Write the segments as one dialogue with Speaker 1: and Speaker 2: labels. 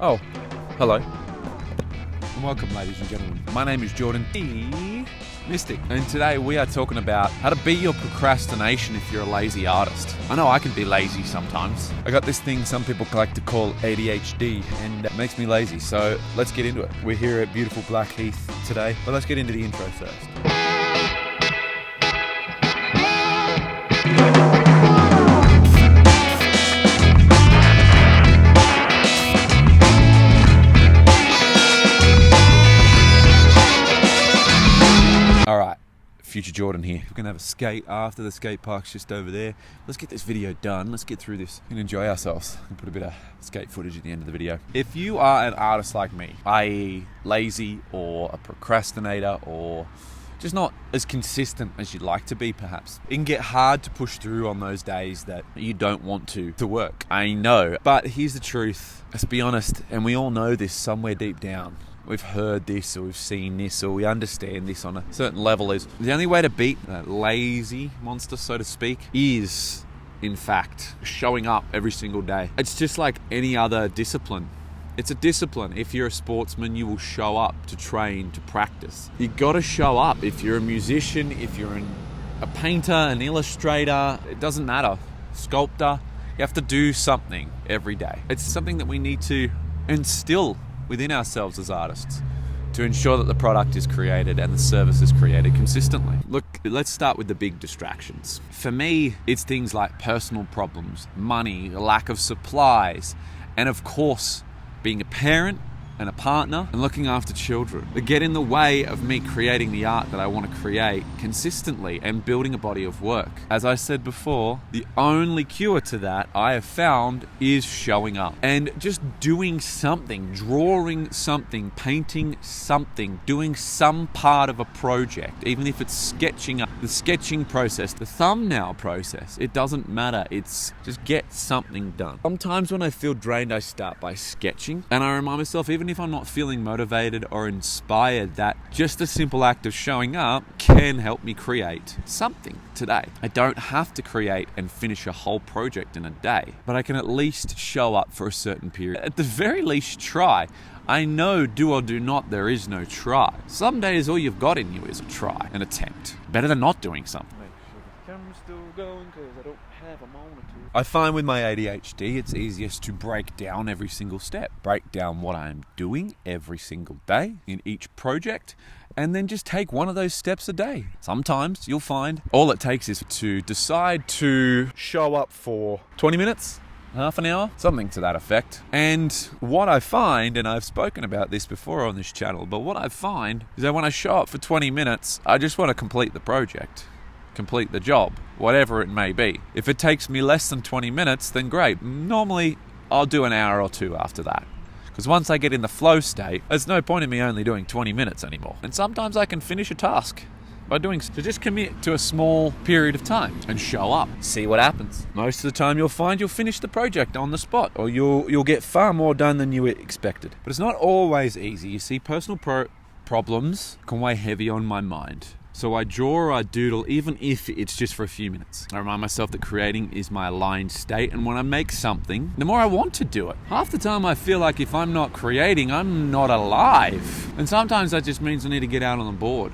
Speaker 1: Oh, hello. And welcome, ladies and gentlemen. My name is Jordan D. Mystic, and today we are talking about how to beat your procrastination if you're a lazy artist. I know I can be lazy sometimes. I got this thing some people like to call ADHD, and it makes me lazy, so let's get into it. We're here at beautiful Blackheath today, but let's get into the intro first. Future Jordan here. We're gonna have a skate after the skate park's just over there. Let's get this video done. Let's get through this and enjoy ourselves and put a bit of skate footage at the end of the video. If you are an artist like me, i.e. lazy or a procrastinator or just not as consistent as you'd like to be perhaps, it can get hard to push through on those days that you don't want to work. I know, but here's the truth. Let's be honest, and we all know this somewhere deep down. We've heard this or we've seen this or we understand this on a certain level is the only way to beat that lazy monster, so to speak, is in fact showing up every single day. It's just like any other discipline. It's a discipline. If you're a sportsman, you will show up to train, to practice. You got to show up. If you're a musician, if you're a painter, an illustrator, it doesn't matter. Sculptor, you have to do something every day. It's something that we need to instill within ourselves as artists to ensure that the product is created and the service is created consistently. Look, let's start with the big distractions. For me, it's things like personal problems, money, lack of supplies, and of course, being a parent and a partner and looking after children. They get in the way of me creating the art that I want to create consistently and building a body of work. As I said before, the only cure to that I have found is showing up and just doing something, drawing something, painting something, doing some part of a project, even if it's sketching up, the sketching process, the thumbnail process, it doesn't matter. It's just get something done. Sometimes when I feel drained, I start by sketching and I remind myself, even if I'm not feeling motivated or inspired, that just a simple act of showing up can help me create something today. I don't have to create and finish a whole project in a day, but I can at least show up for a certain period. At the very least, try. I know do or do not, there is no try. Some days all you've got in you is a try, an attempt. Better than not doing something. Make sure the camera's still going because I don't have a monitor. I find with my ADHD, it's easiest to break down every single step. Break down what I'm doing every single day in each project, and then just take one of those steps a day. Sometimes you'll find all it takes is to decide to show up for 20 minutes, half an hour, something to that effect. And what I find, and I've spoken about this before on this channel, but what I find is that when I show up for 20 minutes, I just want to complete the project. Complete the job, whatever it may be. If it takes me less than 20 minutes, then great. Normally, I'll do an hour or two after that. Because once I get in the flow state, there's no point in me only doing 20 minutes anymore. And sometimes I can finish a task by doing so. Just commit to a small period of time and show up. See what happens. Most of the time you'll find you'll finish the project on the spot, or you'll get far more done than you expected. But it's not always easy. You see, personal problems can weigh heavy on my mind. So I draw or I doodle, even if it's just for a few minutes. I remind myself that creating is my aligned state, and when I make something, the more I want to do it. Half the time I feel like if I'm not creating, I'm not alive. And sometimes that just means I need to get out on the board,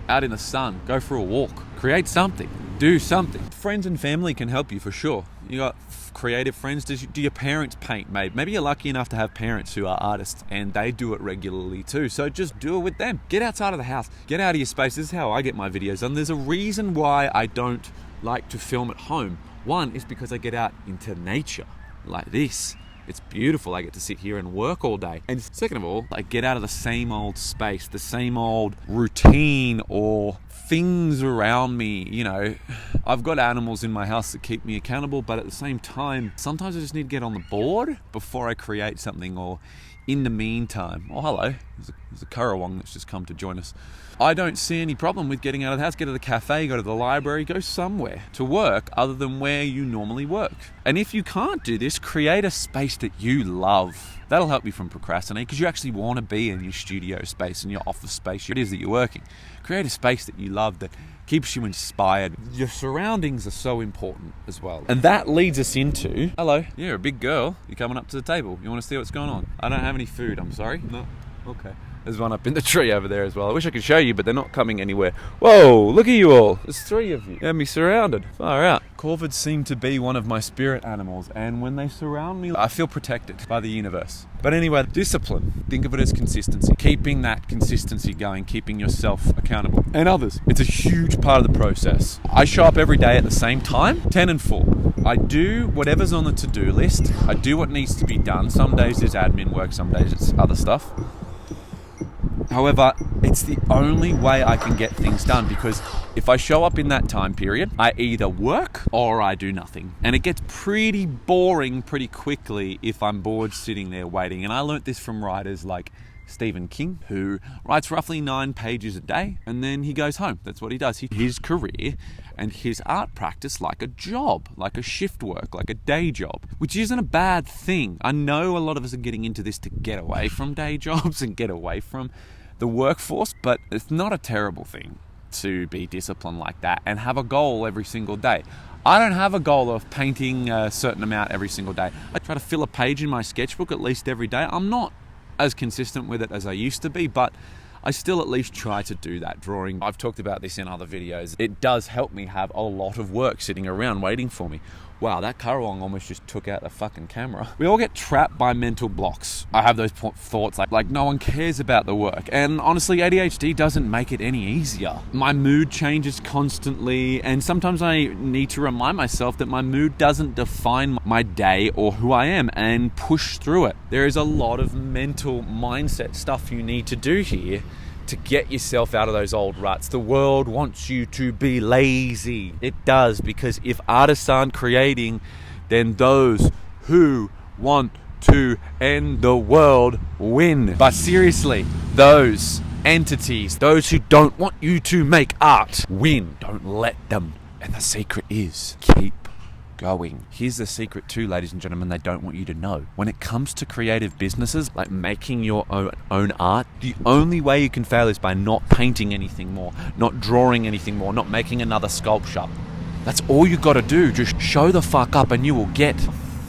Speaker 1: out in the sun, go for a walk, create something, do something. Friends and family can help you for sure. You got creative friends. Do your parents paint? Maybe you're lucky enough to have parents who are artists and they do it regularly too. So just do it with them. Get outside of the house. Get out of your space. This is how I get my videos done. There's a reason why I don't like to film at home. One is because I get out into nature like this. It's beautiful. I get to sit here and work all day. And second of all, I get out of the same old space, the same old routine or things around me. You know, I've got animals in my house that keep me accountable, but at the same time, sometimes I just need to get on the board before I create something, or in the meantime. Oh, hello. There's a currawong that's just come to join us. I don't see any problem with getting out of the house, get to the cafe, go to the library, go somewhere to work other than where you normally work. And if you can't do this, create a space that you love. That'll help you from procrastinating, because you actually want to be in your studio space, in your office space, it is that you're working. Create a space that you love, that keeps you inspired. Your surroundings are so important as well. And that leads us into, hello, you're a big girl. You're coming up to the table. You want to see what's going on? I don't have any food, I'm sorry. No? Okay. There's one up in the tree over there as well. I wish I could show you, but they're not coming anywhere. Whoa, look at you all. There's 3 of you. You have me surrounded. Far out. Corvids seem to be one of my spirit animals, and when they surround me, I feel protected by the universe. But anyway, discipline. Think of it as consistency. Keeping that consistency going, keeping yourself accountable. And others. It's a huge part of the process. I show up every day at the same time, 10 and 4. I do whatever's on the to-do list. I do what needs to be done. Some days it's admin work, some days it's other stuff. However, it's the only way I can get things done, because if I show up in that time period, I either work or I do nothing. And it gets pretty boring pretty quickly if I'm bored sitting there waiting. And I learnt this from writers like Stephen King, who writes roughly 9 pages a day, and then he goes home. That's what he does. His career and his art practice like a job, like a shift work, like a day job, which isn't a bad thing. I know a lot of us are getting into this to get away from day jobs and get away from the workforce, but it's not a terrible thing to be disciplined like that and have a goal every single day. I don't have a goal of painting a certain amount every single day. I try to fill a page in my sketchbook at least every day. I'm not as consistent with it as I used to be, but I still at least try to do that drawing. I've talked about this in other videos. It does help me have a lot of work sitting around waiting for me. Wow, that Karawang almost just took out the fucking camera. We all get trapped by mental blocks. I have those thoughts like no one cares about the work. And honestly, ADHD doesn't make it any easier. My mood changes constantly, and sometimes I need to remind myself that my mood doesn't define my day or who I am, and push through it. There is a lot of mental mindset stuff you need to do here to get yourself out of those old ruts. The world wants you to be lazy. It does, because if artists aren't creating, then those who want to end the world win. But seriously, those entities, those who don't want you to make art, win. Don't let them. And the secret is keep going. Here's the secret too, ladies and gentlemen, they don't want you to know. When it comes to creative businesses, like making your own art, the only way you can fail is by not painting anything more, not drawing anything more, not making another sculpture. That's all you got to do. Just show the fuck up and you will get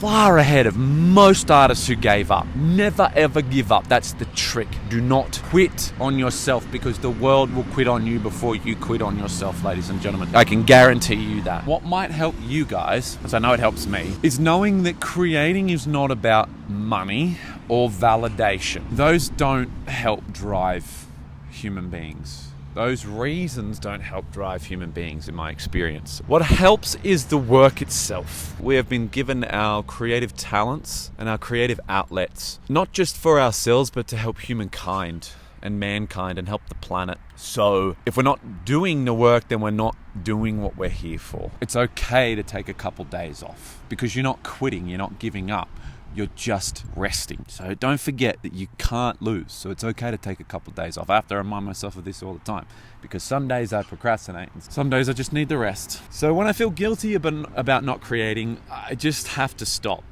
Speaker 1: far ahead of most artists who gave up. Never ever give up. That's the trick. Do not quit on yourself, because the world will quit on you before you quit on yourself, ladies and gentlemen. I can guarantee you that. What might help you guys, as I know it helps me, is knowing that creating is not about money or validation. Those don't help drive human beings. Those reasons don't help drive human beings in my experience. What helps is the work itself. We have been given our creative talents and our creative outlets, not just for ourselves, but to help humankind and mankind and help the planet. So if we're not doing the work, then we're not doing what we're here for. It's okay to take a couple days off, because you're not quitting, you're not giving up. You're just resting. So don't forget that you can't lose. So it's okay to take a couple of days off. I have to remind myself of this all the time, because some days I procrastinate and some days I just need the rest. So when I feel guilty about not creating, I just have to stop.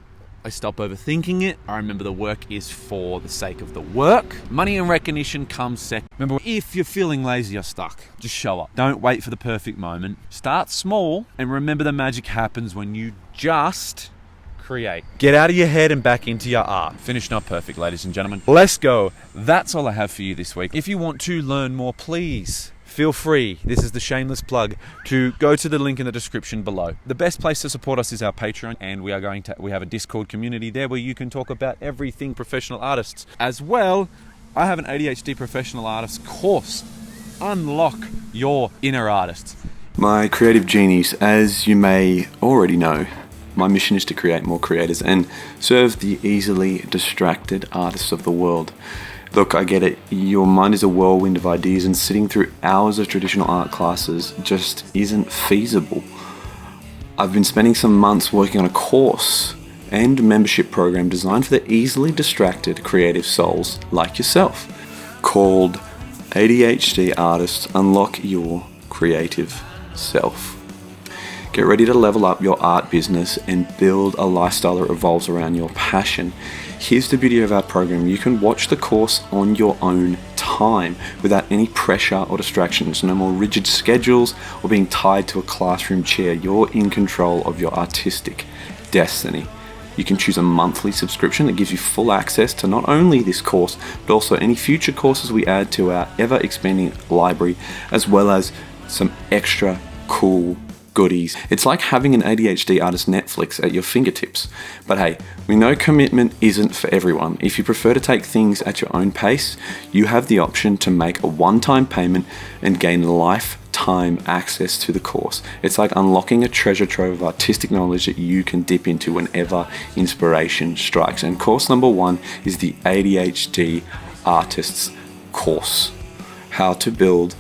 Speaker 1: I stop overthinking it. I remember the work is for the sake of the work. Money and recognition comes second. Remember, if you're feeling lazy or stuck, just show up. Don't wait for the perfect moment. Start small, and remember the magic happens when you just create. Get out of your head and back into your art. Finished not perfect, ladies and gentlemen. Let's go. That's all I have for you this week. If you want to learn more, please feel free, this is the shameless plug, to go to the link in the description below. The best place to support us is our Patreon, and we have a Discord community there where you can talk about everything professional artists. As well, I have an ADHD Professional Artist course. Unlock your inner artist.
Speaker 2: My creative genies, as you may already know, my mission is to create more creators and serve the easily distracted artists of the world. Look, I get it. Your mind is a whirlwind of ideas, and sitting through hours of traditional art classes just isn't feasible. I've been spending some months working on a course and membership program designed for the easily distracted creative souls like yourself, called ADHD Artists Unlock Your Creative Self. Get ready to level up your art business and build a lifestyle that revolves around your passion. Here's the beauty of our program. You can watch the course on your own time. time without any pressure or distractions. No more rigid schedules or being tied to a classroom chair. You're in control of your artistic destiny. You can choose a monthly subscription that gives you full access to not only this course, but also any future courses we add to our ever-expanding library, as well as some extra cool goodies. It's like having an ADHD artist Netflix at your fingertips. But hey, we know commitment isn't for everyone. If you prefer to take things at your own pace, you have the option to make a one-time payment and gain lifetime access to the course. It's like unlocking a treasure trove of artistic knowledge that you can dip into whenever inspiration strikes. And course number 1 is the ADHD Artists Course. How to build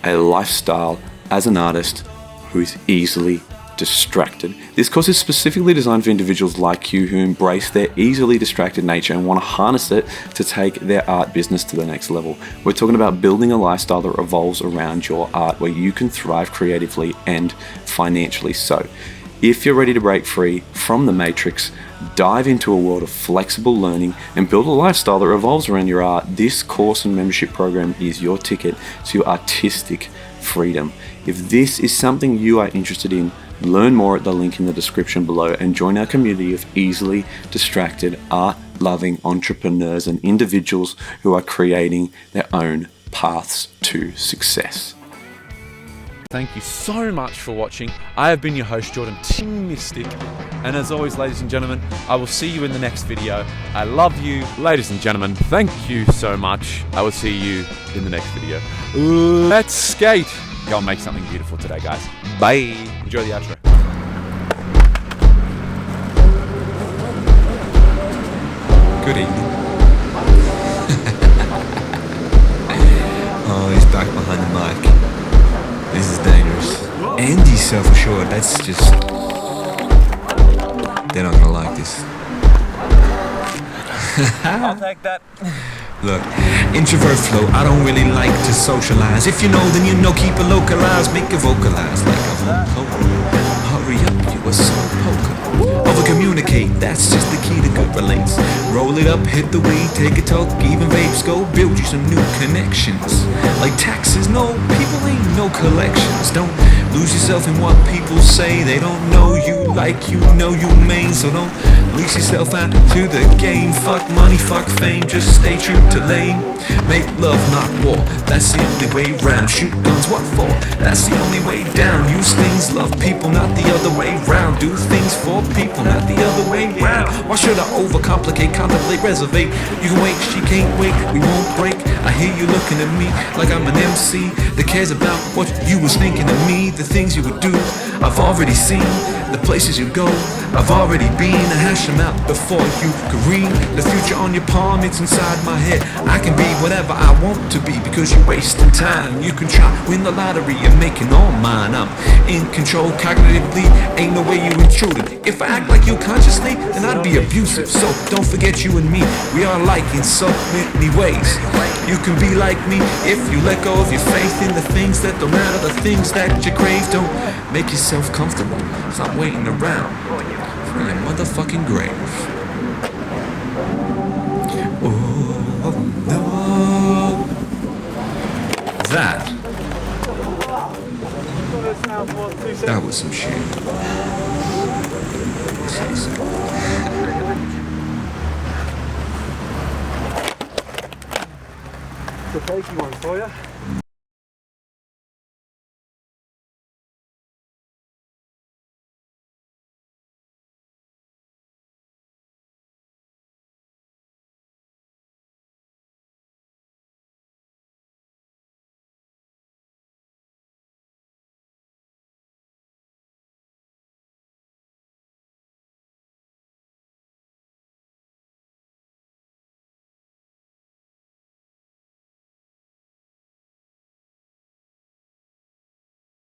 Speaker 2: a lifestyle as an artist who is easily distracted. This course is specifically designed for individuals like you who embrace their easily distracted nature and want to harness it to take their art business to the next level. We're talking about building a lifestyle that revolves around your art where you can thrive creatively and financially. So, if you're ready to break free from the matrix, dive into a world of flexible learning and build a lifestyle that revolves around your art, this course and membership program is your ticket to artistic freedom. If this is something you are interested in, learn more at the link in the description below and join our community of easily distracted, art-loving entrepreneurs and individuals who are creating their own paths to success.
Speaker 1: Thank you so much for watching. I have been your host, Jordan Team Mystic. And as always, ladies and gentlemen, I will see you in the next video. I love you. Ladies and gentlemen, thank you so much. I will see you in the next video. Let's skate. Go and make something beautiful today, guys. Bye. Enjoy the outro.
Speaker 3: Good evening. Oh, he's back behind the mic. This is dangerous. And he's self-assured. That's just... They're not gonna like this.
Speaker 1: I'll take that.
Speaker 3: Look, introvert flow, I don't really like to socialize. If you know, then you know, keep it localized. Make it vocalize like a vocal. Hurry up, you a soul poker. Over-communicate, that's just the key to good relates. Roll it up, hit the weed, take a talk, even vapes, go build you some new connections. Like taxes, no, people ain't no collections. Don't lose yourself in what people say. They don't know you like you know you mean. So don't lease yourself out to the game. Fuck money, fuck fame, just stay true to lane. Make love, not war, that's the only way round. Shoot guns, what for? That's the only way down. Use things, love people, not the other way round. Do things for people, not the other way round. Why should I overcomplicate, contemplate, reservate? You can wait, she can't wait, we won't break. I hear you looking at me like I'm an MC that cares about what you was thinking of me. The things you would do, I've already seen. The places you go, I've already been. I hash them out before you can read. The future on your palm, it's inside my head. I can be whatever I want to be because you're wasting time. You can try, win the lottery and making all mine. I'm in control cognitively, ain't no way you intruded. If I act like you consciously, then I'd be abusive. So don't forget you and me, we are alike in so many ways. You can be like me if you let go of your faith in the things that don't matter, the things that you crave. Don't make yourself comfortable, stop waiting around for your motherfucking grave. Oh no, that was some shit. Say so.
Speaker 4: The taking one for you.